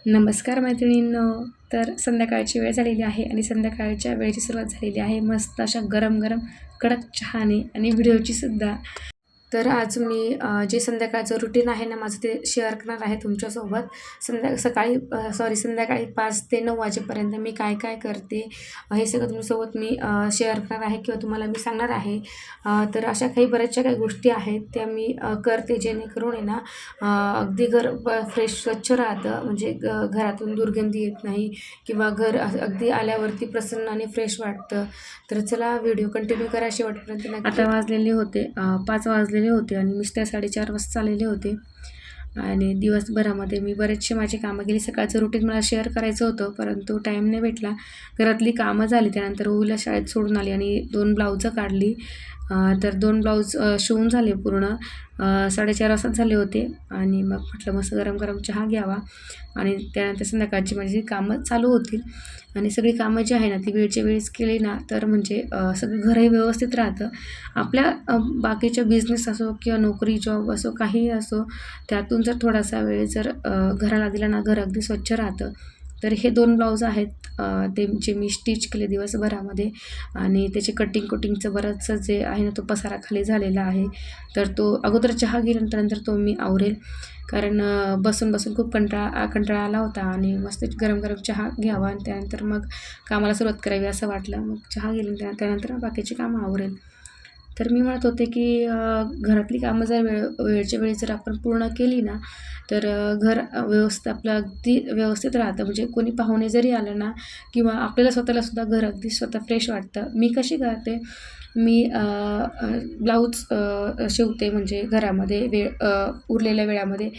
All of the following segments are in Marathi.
नमस्कार मैत्रिणींनो. तर संध्याकाळची वेळ झालेली आहे आणि संध्याकाळच्या वेळेची सुरुवात झालेली आहे मस्त अशा गरम गरम कडक चहाने आणि व्हिडिओची सुद्धा. तर आज मी जे संध्याकाळचं रुटीन आहे ना माझं ते शेअर करणार आहे तुमच्यासोबत. संध्याकाळी 5 ते 9 वाजेपर्यंत मी काय काय करते हे सगळं तुमच्यासोबत मी शेअर करणार आहे किंवा तुम्हाला मी सांगणार आहे. तर अशा बऱ्याचशा काही गोष्टी आहेत त्या मी करते जेणेकरून आहे ना अगदी घर फ्रेश स्वच्छ राहतं, म्हणजे घरातून दुर्गंधी येत नाही किंवा घर अगदी आल्यावरती प्रसन्न आणि फ्रेश वाटतं. तर चला व्हिडिओ कंटिन्यू करा शेवटपर्यंत नक्की. आता वाजलेले होते 5 वाजलेले होते आणि मिस्टर 4:30 वाजता आलेले होते आणि दिवसभरामध्ये मी बरेचसे माझी कामं केली. सकाळचं रुटीन मला शेअर करायचं होतं परंतु टाईम नाही भेटला. घरातली कामं झाली, त्यानंतर ओवीला शाळेत सोडून आली आणि 2 ब्लाऊजं काढली. तर 2 ब्लाऊज शिवून झाले पूर्ण. 4:30 वाजताच झाले होते आणि मग म्हटलं मस्त गरम गरम चहा घ्यावा आणि त्यानंतर संध्याकाळची माझी कामं चालू होतील. आणि सगळी कामं जी आहे ना ती वेळच्या वेळेस केली ना तर म्हणजे सगळं घरही व्यवस्थित राहतं. आपल्या बाकीच्या बिझनेस असो किंवा नोकरी जॉब असो काहीही असो, त्यातून जर थोडासा वेळ जर घराला दिला ना घर अगदी स्वच्छ राहतं. तर हे 2 ब्लाऊज आहेत ते जे मी स्टिच केले दिवसभरामध्ये आणि त्याचे कुटिंगचं बरंचसं जे आहे ना तो पसारा खाली झालेला आहे. तर तो अगोदर चहा घेतल्यानंतर तो मी आवरेल, कारण बसून बसून खूप कंटाळा आला होता आणि मस्त गरम गरम चहा घ्यावा आणि त्यानंतर मग कामाला सुरुवात करावी असं वाटलं. मग चहा घेतल्यानंतर त्यानंतर बाकीची कामं आवरेल. तर मी म्हणत होते की घरातली कामं जर वेळच्या वेळी जर आपण पूर्ण केली ना तर घर व्यवस्थित आपलं अगदी व्यवस्थित राहतं. म्हणजे कोणी पाहुणे जरी आलं ना किंवा आपल्याला स्वतःलासुद्धा घर अगदी स्वतः फ्रेश वाटतं. मी कशी करते, मी ब्लाऊज शिवते, म्हणजे घरामध्ये उरलेल्या वेळामध्ये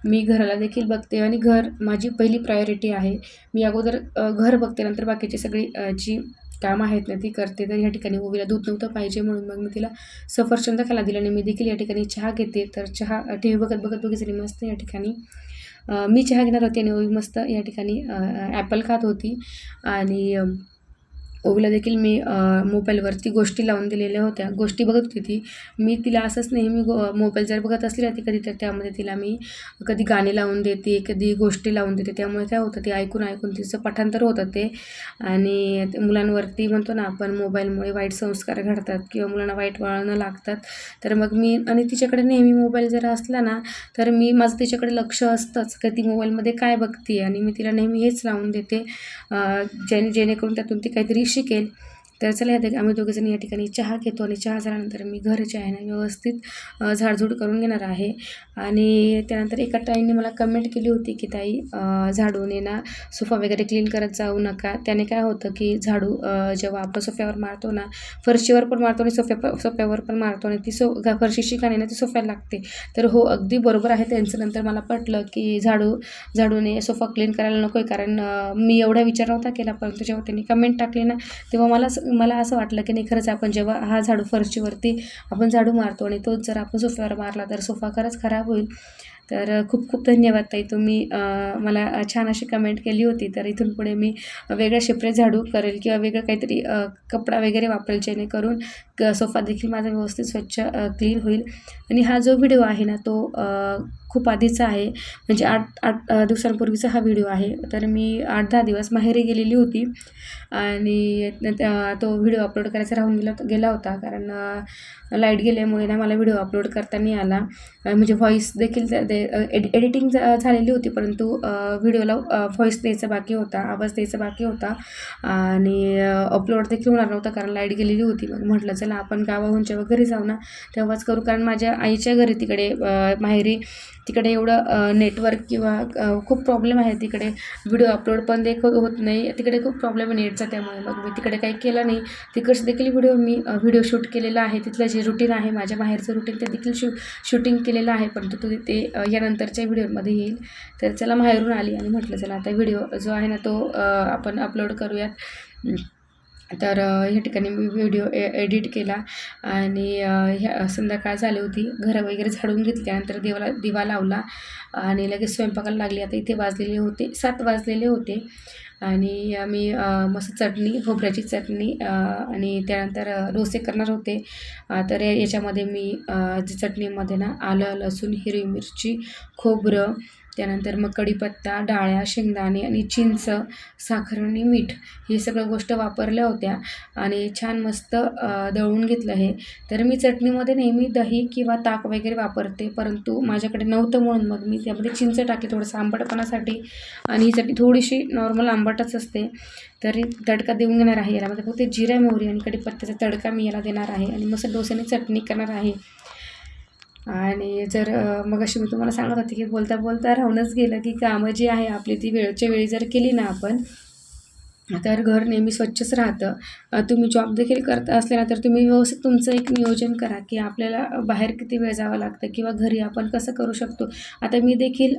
मी घराला देखील बघते आणि घर माझी पहिली प्रायोरिटी आहे. मी अगोदर घर बघते, नंतर बाकीची सगळी जी कामं आहेत ना ती करते. तर या ठिकाणी ओवीला दूध नव्हतं पाहिजे म्हणून मग मी तिला सफरचंद खायला दिलं आणि मी देखील या ठिकाणी चहा घेते. तर चहा टी व्ही बघत बघत दोघीजणी मस्त या ठिकाणी मी चहा घेणार होते आणि ओवी मस्त या ठिकाणी ॲपल खात होती. आणि ओवीला देखील मी मोबाईलवरती गोष्टी लावून दिलेल्या होत्या. गोष्टी बघत होती ती. मी तिला असंच नेहमी मोबाईल जर बघत असली ना ती कधी, तर त्यामध्ये तिला मी कधी गाणी लावून देते, कधी गोष्टी लावून देते. त्यामुळे काय होतं ते ऐकून तिचं पठांतर होतं ते. आणि मुलांवरती म्हणतो ना आपण मोबाईलमुळे वाईट संस्कार घडतात किंवा मुलांना वाईट वळणं लागतात. तर मग मी आणि तिच्याकडे नेहमी मोबाईल जर असला ना तर माझं तिच्याकडे लक्ष असतंच की ती मोबाईलमध्ये काय बघते आणि मी तिला नेहमी हेच लावून देते जेणेकरून त्यातून ती काहीतरी शिकेल. तर चला आम्ही दोघेजणी या ठिकाणी चहा घेतो आणि चहा झाल्यानंतर मी घर जे आहे ना व्यवस्थित झाडझूड करून घेणार आहे. आणि त्यानंतर एका ताईंनी मला कमेंट केली होती की ताई झाडूने ना सोफा वगैरे क्लीन करत जाऊ नका. त्याने काय होतं की झाडू जेव्हा आपण सोफ्यावर मारतो ना, फरशीवर पण मारतो आणि सोफ्यावर पण मारतो आणि ती फरशीची काणी ना ती सोफ्याला लागते. तर हो, अगदी बरोबर आहे त्यांचं. नंतर मला पटलं की झाडूने सोफा क्लीन करायला नको आहे, कारण मी एवढा विचार नव्हता केला. परंतु जेव्हा त्यांनी कमेंट टाकली ना तेव्हा मला असं वाटलं की नाही, खरंच आपण जेव्हा हा झाडू फरशीवरती आपण झाडू मारतो आणि तोच जर आपण सोफ्यावर मारला तर सोफा खरंच खराब होईल. तर खूप खूप धन्यवाद ताई, तुम्ही मला छान अशी कमेंट केली होती. तर इथून पुढे मी वेगळ्या सेपरेट झाडू करेल किंवा वेगळं काहीतरी कपडा वगैरे वापरेल जेणेकरून सोफा देखील माझा व्यवस्थित स्वच्छ क्लीन होईल. आणि हा जो व्हिडिओ आहे ना तो खूप आधीचा आहे, म्हणजे 8 दिवसांपूर्वीचा हा व्हिडिओ आहे. तर मी 8-10 दिवस माहेरी गेलेली होती आणि तो व्हिडिओ अपलोड करायचा राहून गेला होता, कारण लाईट गेल्यामुळे ना मला व्हिडिओ अपलोड करता नाही आला. म्हणजे व्हॉईस देखील एडिटिंग झालेली होती, परंतु व्हिडिओला व्हॉईस द्यायचा बाकी होता, आवाज द्यायचा बाकी होता आणि अपलोड देखील होणार नव्हता कारण लाईट गेलेली होती. मग म्हटलं चला आपण गावाहून जेव्हा घरी जाऊ ना तेव्हाच करू, कारण माझ्या आईच्या घरी तिकडे माहेरी तिकडे एवढं नेटवर्क किंवा खूप प्रॉब्लेम आहे. तिकडे व्हिडिओ अपलोड पण होत नाही, तिकडे खूप प्रॉब्लेम आहे नेटचा. त्यामुळे मग मी तिकडे काही केलं नाही. तिकडचं देखील व्हिडिओ शूट केलेला आहे. तिथलं जे रुटीन आहे माझ्या बाहेरचं रुटीन ते देखील शूटिंग केलेलं आहे, परंतु ते यानंतरच्या व्हिडिओमध्ये येईल. तर चला माहेरून आली आणि म्हटलं चला आता व्हिडिओ जो आहे ना तो आपण अपलोड करूयात. तर ह्या ठिकाणी मी व्हिडिओ एडिट केला आणि संध्याकाळ झाली होती. घरं वगैरे झाडून घेतली, त्यानंतर दिवा लावला आणि लगेच स्वयंपाकाला लागली. आता इथे वाजलेले होते 7 वाजलेले होते आणि आम्ही मस्त चटणी, खोबऱ्याची चटणी आणि त्यानंतर डोसे करणार होते. तर याच्यामध्ये मी चटणीमध्ये ना आलं, लसूण, हिरवी मिरची, खोबरं त्यानंतर मग कढीपत्ता, डाळ्या, शेंगदाणे आणि चिंच, साखर आणि मीठ हे सगळ्या गोष्टी वापरल्या होत्या आणि छान मस्त दळून घेतलं हे. तर मी चटणीमध्ये नेहमी दही किंवा ताक वगैरे वापरते, परंतु माझ्याकडे नव्हतं म्हणून मग मी त्यामध्ये चिंच टाकली थोडंसं आंबटपणासाठी आणि ही चटणी थोडीशी नॉर्मल आंबटच असते. तरी तडका देऊन घेणार आहे याला. फक्त जिरा, मोहरी आणि कढीपत्त्याचा तडका मी याला देणार आहे आणि मस्त डोस्याने चटणी करणार आहे. आणि जर मगाशी मी तुम्हाला सांगत होते की बोलता बोलता राहूनच गेलं की कामं जी आहे आपली ती वेळच्या वेळी जर केली ना आपण, तर घर नेहमी स्वच्छच राहतं. तुम्ही जॉब देखील करत असले ना, तर तुम्ही व्यवस्थित तुमचं एक नियोजन करा की आपल्याला बाहेर किती वेळ जावं लागतं किंवा घरी आपण कसं करू शकतो. आता मी देखील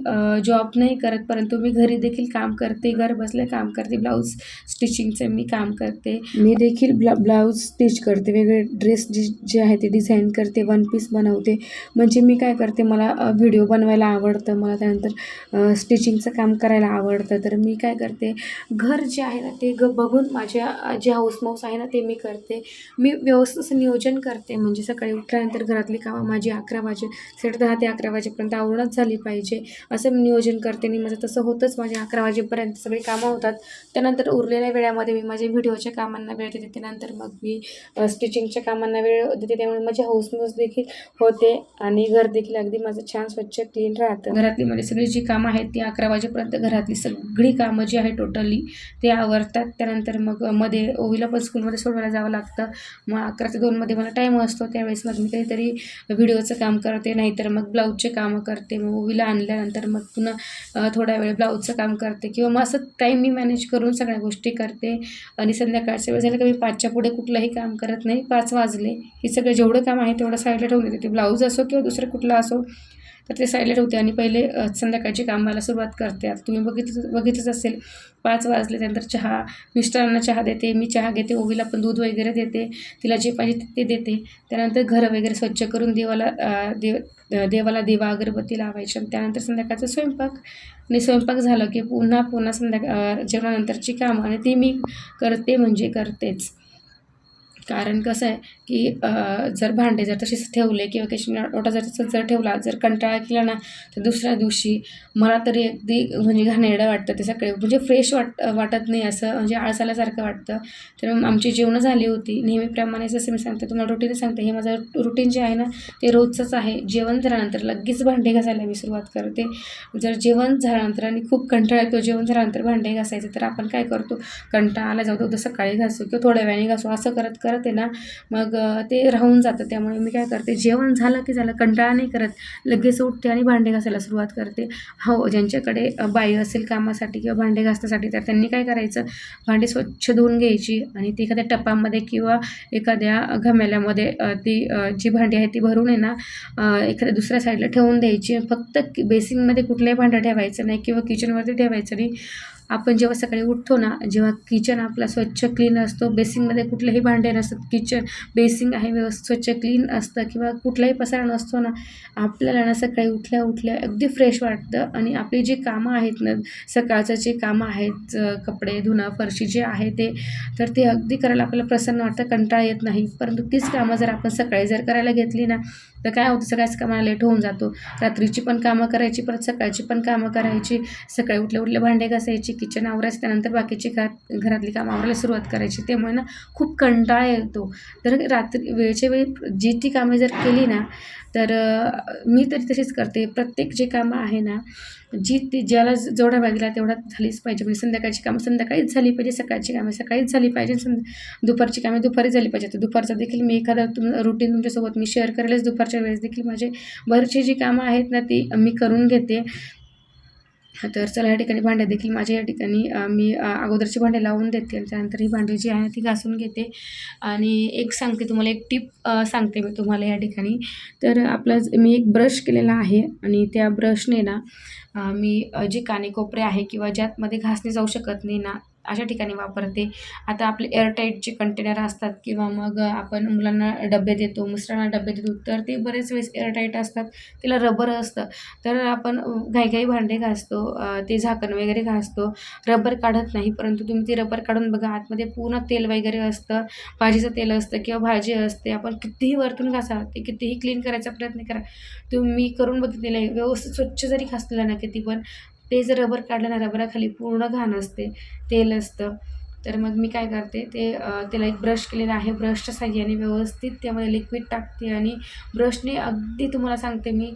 जॉब नाही करत, परंतु मी घरी देखील काम करते, घर बसल्या काम करते. ब्लाऊज स्टिचिंगचं मी काम करते. मी देखील ब्लाऊज स्टिच करते, वेगळे ड्रेस जे आहे ते डिझाईन करते, वन पीस बनवते. म्हणजे मी काय करते, मला व्हिडिओ बनवायला आवडतं, मला त्यानंतर स्टिचिंगचं काम करायला आवडतं. तर मी काय करते, घर जे आहे ना ते बघून माझ्या जे हौसमौस आहे ना ते मी करते. मी व्यवस्थित असं नियोजन करते, म्हणजे सकाळी उठल्यानंतर घरातली कामं माझी 11 वाजे 10:30 ते 11 वाजेपर्यंत आवरूनच झाली पाहिजे असं मी नियोजन करते आणि माझं तसं होतंच. माझे 11 वाजेपर्यंत सगळी कामं होतात. त्यानंतर उरलेल्या वेळामध्ये मी माझ्या व्हिडिओच्या कामांना वेळ देते. त्यानंतर मग मी स्टिचिंगच्या कामांना वेळ देते. त्यामुळे माझी हौसमौस देखील होते आणि घर देखील अगदी माझं छान स्वच्छ क्लीन राहतं. घरातली म्हणजे सगळी जी कामं आहेत ती 11 वाजेपर्यंत घरातली सगळी कामं जी आहे टोटली ते आवरतात. त्यानंतर मग मध्ये ओवीला पण स्कूलमध्ये सोडवायला जावं लागतं. मग 11 ते 2 मध्ये मला टाईम असतो. त्यावेळेस मग मी काहीतरी व्हिडिओचं काम करते, नाहीतर मग ब्लाऊजचे कामं करते. मग ओवीला आणल्यानंतर मग पुन्हा थोडा वेळ ब्लाऊजचं काम करते किंवा मग असं टाईम मी मॅनेज करून सगळ्या गोष्टी करते. आणि संध्याकाळच्या वेळ झालं की मी 5च्या पुढे कुठलंही काम करत नाही. 5 वाजले की सगळं जेवढं काम आहे तेवढं साईडला ठेवून देते. ते ब्लाऊज असो किंवा दुसरं कुठलं असो तर ते साईडला ठेवते आणि पहिले संध्याकाळची कामाला सुरुवात करते. आता तुम्ही बघितलंच असेल, 5 वाजले त्यानंतर चहा, मिस्टरांना चहा देते, मी चहा घेते, ओवीला पण दूध वगैरे देते, तिला जे पाहिजे ते देते. त्यानंतर घर वगैरे स्वच्छ करून देवाला दिवा अगरबत्ती लावायची आणि त्यानंतर संध्याकाळचा स्वयंपाक आणि स्वयंपाक झालं की पुन्हा जेवणानंतरची कामं आणि ती मी करते म्हणजे करतेच. कारण कसं आहे की जर भांडे जर तसेच ठेवले किंवा किचन ओटा जर ठेवला, जर कंटाळा केला ना, तर दुसऱ्या दिवशी मला तरी अगदी म्हणजे घाणेरडं वाटतं ते सकाळी, म्हणजे फ्रेश वाटत नाही, असं म्हणजे आळस आल्यासारखं वाटतं. तर आमची जेवणं झाली होती नेहमीप्रमाणे. जसं मी सांगते तुम्हाला रुटीन सांगते, हे माझं रुटीन जे आहे ना ते रोजचंच आहे. जेवण झाल्यानंतर लगेच भांडे घासायला मी सुरुवात करते. जर जेवण झाल्यानंतर आणि खूप कंटाळा येतो जेवण झाल्यानंतर भांडे घासायचे, तर आपण काय करतो, कंटाळा आला जाऊ तर सकाळी घासू किंवा थोड्या वेळाने घासू, असं करत आहे ना मग ते राहून जातं. त्यामुळे मी काय करते, जेवण झालं की झालं, कंटाळा नाही करत, लगेच उठते आणि भांडे घासायला सुरुवात करते. हो, ज्यांच्याकडे बाई असेल कामासाठी किंवा भांडे घासण्यासाठी, तर त्यांनी काय करायचं, भांडी स्वच्छ धुवून घ्यायची आणि ती एखाद्या टपामध्ये किंवा एखाद्या घमेल्यामध्ये ती जी भांडी आहे ती भरून आहे ना एखाद्या दुसऱ्या साईडला ठेवून द्यायची. फक्त बेसिनमध्ये कुठलंही भांडं ठेवायचं नाही किंवा किचनवरती ठेवायचं नाही. आपण जेव्हा सकाळी उठतो ना, जेव्हा किचन आपला स्वच्छ क्लीन असतो, बेसिंगमध्ये कुठलेही भांडे नसतात, किचन बेसिंग आहे व्यवस्थित स्वच्छ क्लीन असतं किंवा कुठलाही पसारा नसतो ना, आपल्याला ना सकाळी उठल्या अगदी फ्रेश वाटतं आणि आपली जी कामं आहेत ना, सकाळचं जे कामं आहेत, कपडे धुणं, फरशी जे आहे ते, तर ते अगदी करायला आपल्याला प्रसन्न वाटतं, कंटाळा येत नाही. परंतु तीच कामं जर आपण सकाळी जर करायला घेतली ना, तर काय होतं, सगळ्याच कामाला लेट होऊन जातो. रात्रीची पण कामं करायची, परत सकाळची पण कामं करायची, सकाळी उठल्या भांडे घासायची, किचन आवरायचं, त्यानंतर बाकीची घरातली कामं आवरायला सुरुवात करायची. त्यामुळे ना खूप कंटाळा येतो. तर रात्री वेळच्या वेळी जी ती कामं जर केली ना, तर मी तरी तशीच करते. प्रत्येक जे कामं आहे ना, ज्याला जेवढा वेळ दिला तेवढा झालीच पाहिजे. म्हणजे संध्याकाळची कामं संध्याकाळीच झाली पाहिजे, सकाळची कामं सकाळीच झाली पाहिजे, दुपारची कामं दुपारी झाली पाहिजे. तर दुपारचा देखील मी एखादा रुटीन तुमच्यासोबत मी शेअर करेलच. दुपारच्या वेळेस देखील माझे बरेचसे जी कामं आहेत ना ती मी करून घेते. तर चला, या ठिकाणी भांडे देखील माझ्या या ठिकाणी मी अगोदरची भांडे लावून देते आणि त्यानंतर ही भांडी जी आहे ती घासून घेते. आणि एक सांगते तुम्हाला, एक टिप सांगते मी तुम्हाला या ठिकाणी. तर मी एक ब्रश केलेला आहे आणि त्या ब्रशने ना मी जे कानेकोपरे आहे किंवा ज्यातमध्ये घासणे जाऊ शकत नाही ना, अशा ठिकाणी वापरते. आता आपले एअरटाईटचे कंटेनर असतात किंवा मग आपण मुलांना डबे देतो, मिस्टरांना डबे देतो, तर ते बरेच वेळेस एअरटाईट असतात. तिला रबर असतं. तर आपण घाई भांडे घासतो, ते झाकण वगैरे घासतो, रबर काढत नाही. परंतु तुम्ही ते रबर काढून बघा, आतमध्ये पूर्ण तेल वगैरे असतं, भाजीचं तेल असतं किंवा भाजी असते. आपण कितीही वरतून घासा, ते कितीही क्लीन करायचा प्रयत्न करा, तुम्ही करून बघितलेलं आहे. व्यवस्थित स्वच्छ जरी घासलेलं ना किती पण, ते जर रबर काढलं ना, रबराखाली पूर्ण घाण असते, तेल असतं. तर मग मी काय करते, त्याला एक ब्रश केलेला आहे. ब्रशच्या साहाय्याने व्यवस्थित त्यामध्ये लिक्विड टाकते आणि ब्रशने अगदी तुम्हाला सांगते मी,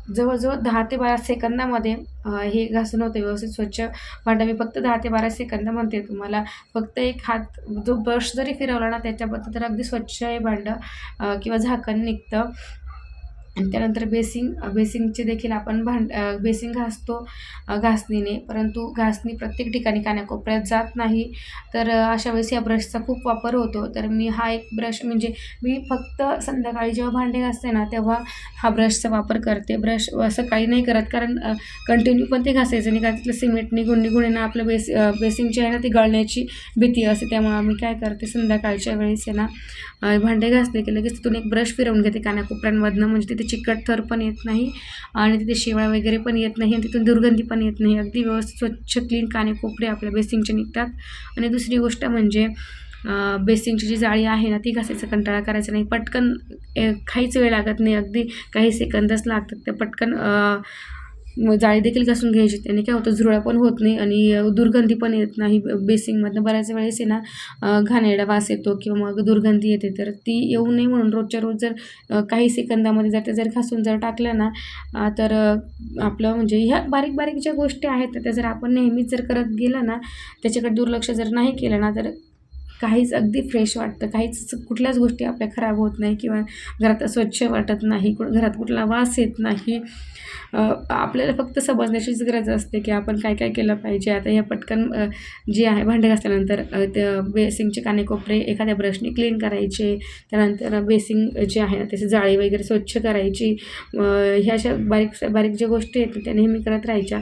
जवळजवळ 10 ते 12 सेकंदामध्ये हे घासून होतं व्यवस्थित स्वच्छ भांडं. मी फक्त 10 ते 12 सेकंद म्हणते तुम्हाला. फक्त एक हात जो ब्रश जरी फिरवला ना त्याच्याबद्दल, तर अगदी स्वच्छ हे भांडं किंवा झाकण निघतं. आणि त्यानंतर बेसिंगचे देखील आपण बेसिंग घासतो घासणीने, परंतु घासणी प्रत्येक ठिकाणी कानाकोपऱ्यात जात नाही. तर अशा वेळेस या ब्रशचा खूप वापर होतो. तर मी हा एक ब्रश म्हणजे मी फक्त संध्याकाळी जेव्हा भांडे घासते ना, तेव्हा हा ब्रशचा वापर करते. ब्रश सकाळी नाही करत, कारण कंटिन्यू पण ते घासायचं नाही, कारण तिथलं सिमेंट निघून आहे ना, आपलं बेसिंगची आहे ना, ती गळण्याची भीती असते. त्यामुळे आम्ही काय करते, संध्याकाळच्या वेळेस आहे ना, भांडे घासले की लगेच तिथून एक ब्रश फिरवून घेते कानाकोपऱ्यांमधनं, म्हणजे तिथे चिकट थर पण येत नाही आणि तिथे शेवाळ वगैरे पण येत नाही आणि तिथून दुर्गंधी पण येत नाही. अगदी व्यवस्थित स्वच्छ क्लीन कानेकोपरे आपल्या बेसिंगचे निघतात. आणि दुसरी गोष्ट म्हणजे बेसिंगची जी जाळी आहे ना, ती घासायचा कंटाळा करायचा नाही. पटकन काहीच वेळ लागत नाही, अगदी काही सेकंदच लागतात. ते पटकन जाळी देखील घासून घ्यायची. त्याने काय होतं, झुरळा पण होत नाही आणि दुर्गंधी पण येत नाही. बेसिंगमधनं बऱ्याच वेळेस आहे ना, घाणेरडा वास येतो किंवा मग दुर्गंधी येते. तर ती येऊ नये म्हणून रोजच्या रोज जर काही सेकंदामध्ये जर घासून टाकलं ना, तर आपलं म्हणजे ह्या बारीक बारीक ज्या गोष्टी आहेत त्या जर आपण नेहमीच जर करत गेलं ना, त्याच्याकडे दुर्लक्ष जर नाही केलं ना, तर काहीच अगदी फ्रेश वाटतं. कुठल्याच गोष्टी आपल्या खराब होत नाही किंवा घरात स्वच्छ वाटत नाही, घरात कुठला वास येत नाही. आपल्याला फक्त समजण्याचीच गरज असते की आपण काय काय केलं पाहिजे. आता हे पटकन जे आहे भांडे घासल्यानंतर त्या बेसिंगचे कानेकोपरे एखाद्या ब्रशने क्लीन करायचे. त्यानंतर बेसिंग जे आहे ना, त्याची जाळी वगैरे स्वच्छ करायची. ह्या अशा बारीक ज्या गोष्टी आहेत त्या नेहमी करत राहायच्या.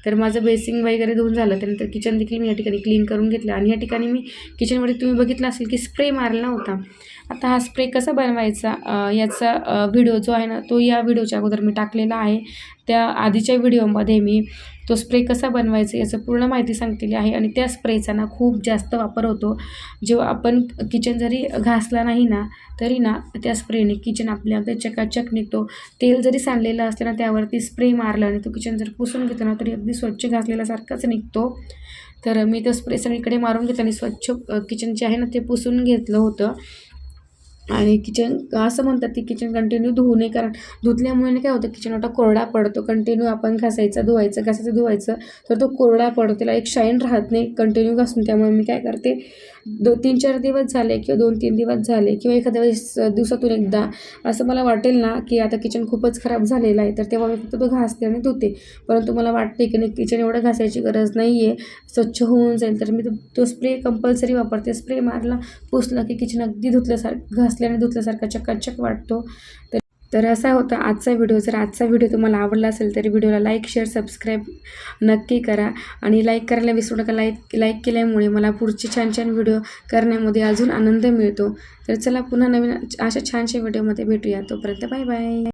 तर माझं बेसिंग वगैरे धुवून झालं. त्यानंतर किचन देखील मी या ठिकाणी क्लीन करून घेतलं आणि या ठिकाणी मी किचनमध्ये तुम्ही बघितलं असेल की स्प्रे मारला होता. आता हा स्प्रे कसा बनवायचा, याचा व्हिडिओ जो आहे ना, तो या व्हिडिओच्या अगोदर मी टाकलेला आहे. त्या आधीच्या व्हिडिओमध्ये मी तो स्प्रे कसा बनवायचा याचं पूर्ण माहिती सांगितलेली आहे. आणि त्या स्प्रेचा ना खूप जास्त वापर होतो. जेव्हा आपण किचन जरी घासला नाही ना, तरी ना त्या स्प्रेने किचन आपल्या अगदी चकाचक निघतो. तेल जरी सांडलेलं असलं ना, त्यावरती स्प्रे मारलं आणि तो किचन जर पुसून घेतला ना, तरी अगदी स्वच्छ घासलेल्यासारखाच निघतो. तर मी तो स्प्रे सगळीकडे मारून घेतला आणि स्वच्छ किचन जे आहे ना, ते पुसून घेतलं होतं. आणि किचन असं म्हणतात की किचन कंटिन्यू धुवू नये, कारण धुतल्यामुळे काय होतं, किचन ओटा कोरडा पडतो. कंटिन्यू आपण घासायचं धुवायचं तर तो कोरडा पडतो, त्याला एक शाईन राहत नाही कंटिन्यू घासून. त्यामुळे मी काय करते, 3-4 दिवस झाले किंवा 2-3 दिवस झाले किंवा एखाद्या वेळेस दिवसातून एकदा असं मला वाटेल ना की आता किचन खूपच खराब झालेलं आहे, तर तेव्हा मी फक्त तो घासते आणि धुते. परंतु मला वाटते की नाही, किचन एवढं घासायची गरज नाही आहे, स्वच्छ होऊन जाईल. तर मी तो स्प्रे कंपल्सरी वापरते. स्प्रे मारला, पुसला की किचन अगदी घासल्याने धुतल्यासारखा चकाचक वाटतो. तर असा होता आजचा व्हिडिओ. जर आजचा व्हिडिओ तुम्हाला आवडला असेल तर व्हिडिओला लाईक, शेअर, सबस्क्राईब नक्की करा आणि लाईक करायला विसरू नका. लाईक केल्यामुळे मला पुढचे छान व्हिडिओ करण्यामध्ये अजून आनंद मिळतो. तर चला, पुन्हा नवीन अशा छानशा व्हिडिओमध्ये भेटूया. तोपर्यंत बाय बाय.